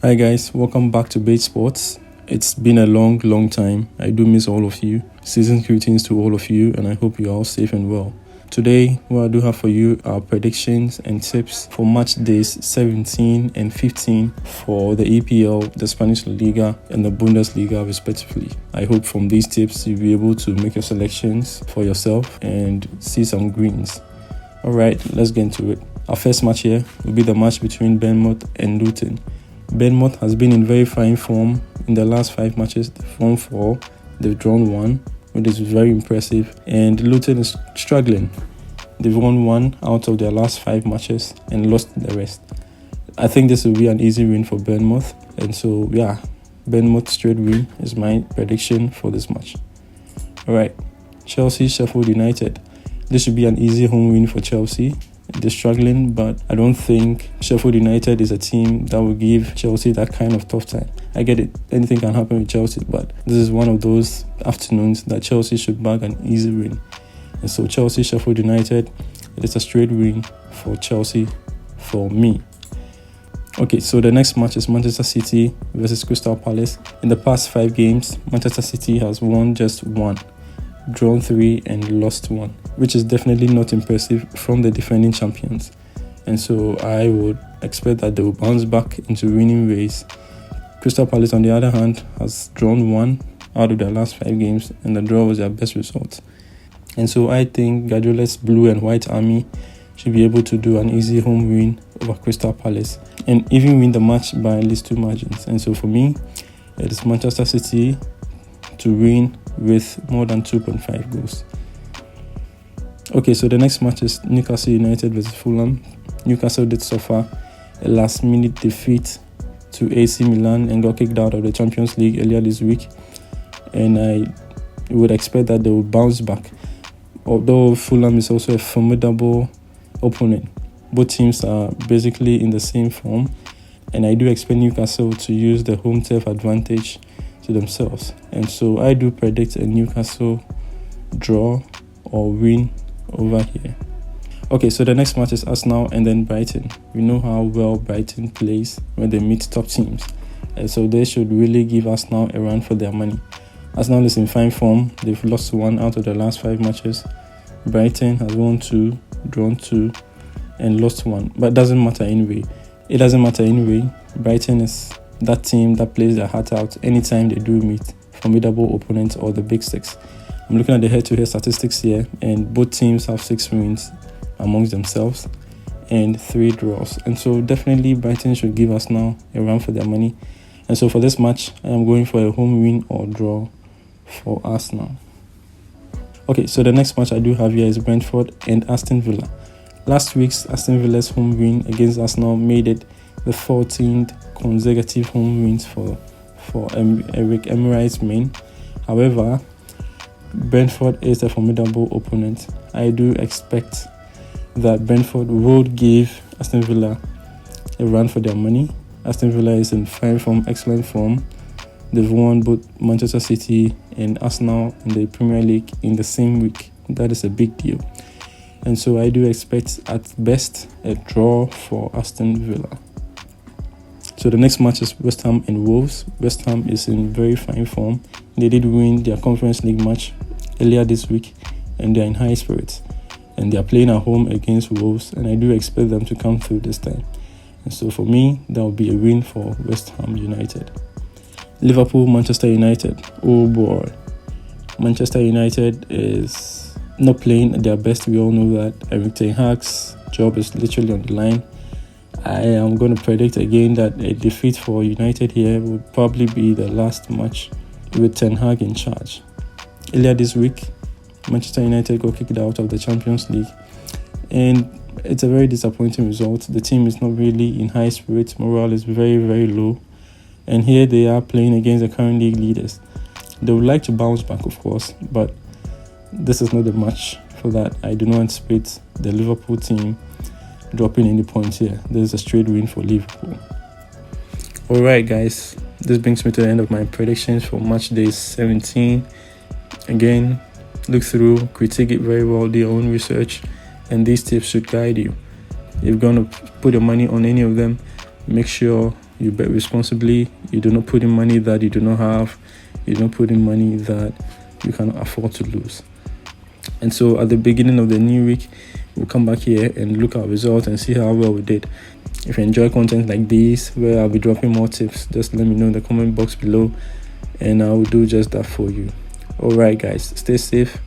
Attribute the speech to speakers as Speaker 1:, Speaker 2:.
Speaker 1: Hi guys, welcome back to Beige Sports. It's been a long time. I do miss all of you. Season greetings to all of you, and I hope you're all safe and well. Today, what I do have for you are predictions and tips for match days 17 and 15 for the EPL, the Spanish La Liga, and the Bundesliga respectively. I hope from these tips you'll be able to make your selections for yourself and see some greens. Alright, let's get into it. Our first match here will be the match between Bournemouth and Luton. Bournemouth has been in very fine form in the last 5 matches. They've won 4, they've drawn 1, which is very impressive. And Luton is struggling. They've won 1 out of their last 5 matches and lost the rest. I think this will be an easy win for Bournemouth. And so, Bournemouth straight win is my prediction for this match. Alright, Chelsea, Sheffield United. This should be an easy home win for Chelsea. They're struggling, but I don't think Sheffield United is a team that will give Chelsea that kind of tough time. I get it, anything can happen with Chelsea, but this is one of those afternoons that Chelsea should bag an easy win. And so Chelsea, Sheffield United, it is a straight win for Chelsea for me. Okay, so the next match is Manchester City versus Crystal Palace. In the past 5 games, Manchester City has won just 1. Drawn 3 and lost 1, which is definitely not impressive from the defending champions. And so I would expect that they will bounce back into winning ways. Crystal Palace, on the other hand, has drawn 1 out of their last 5 games, and the draw was their best result. And so I think Guardiola's blue and white army should be able to do an easy home win over Crystal Palace and even win the match by at least 2 margins. And so for me, it is Manchester City to win with more than 2.5 goals. Okay, so the next match is Newcastle United versus Fulham. Newcastle did suffer a last-minute defeat to AC Milan and got kicked out of the Champions League earlier this week. And I would expect that they will bounce back. Although Fulham is also a formidable opponent, both teams are basically in the same form. And I do expect Newcastle to use the home turf advantage to themselves. And so I do predict a Newcastle draw or win over here. Okay, so the next match is Arsenal and then Brighton. We know how well Brighton plays when they meet top teams. And so they should really give Arsenal a run for their money. Arsenal is in fine form. They've lost 1 out of the last 5 matches. Brighton has won 2, drawn 2, and lost 1. But it doesn't matter anyway. Brighton is that team that plays their heart out anytime they do meet formidable opponents or the big 6. I'm looking at the head-to-head statistics here, and both teams have 6 wins amongst themselves and 3 draws. And so definitely Brighton should give us now a run for their money. And so for this match, I am going for a home win or draw for Arsenal. Okay, so the next match I do have here is Brentford and Aston Villa. Last week's Aston Villa's home win against Arsenal made it the 14th consecutive home wins for Eric Emery's men. However, Brentford is a formidable opponent. I do expect that Brentford will give Aston Villa a run for their money. Aston Villa is in fine form, excellent form. They've won both Manchester City and Arsenal in the Premier League in the same week. That is a big deal. And so I do expect at best a draw for Aston Villa. So the next match is West Ham and Wolves. West Ham is in very fine form. They did win their Conference League match earlier this week, and they're in high spirits. And they're playing at home against Wolves, and I do expect them to come through this time. And so for me, that will be a win for West Ham United. Liverpool, Manchester United. Oh boy. Manchester United is not playing at their best. We all know that. Eric Ten Hag's job is literally on the line. I am going to predict again that a defeat for United here would probably be the last match with Ten Hag in charge. Earlier this week, Manchester United got kicked out of the Champions League, and it's a very disappointing result. The team is not really in high spirits. Morale is very low, and here they are playing against the current league leaders. They would like to bounce back, of course, but this is not the match for that. I do not anticipate the Liverpool team dropping any points here. There's a straight win for Liverpool. Alright guys, this brings me to the end of my predictions for match day 17. Again, look through, critique it very well, do your own research, and these tips should guide you. If you're going to put your money on any of them, make sure You bet responsibly. You do not put in money that you do not have. You don't put in money that you cannot afford to lose. And so at the beginning of the new week, we'll come back here and look at our results and see how well we did. If you enjoy content like this, where I'll be dropping more tips, just let me know in the comment box below, and I will do just that for you. Alright guys, stay safe.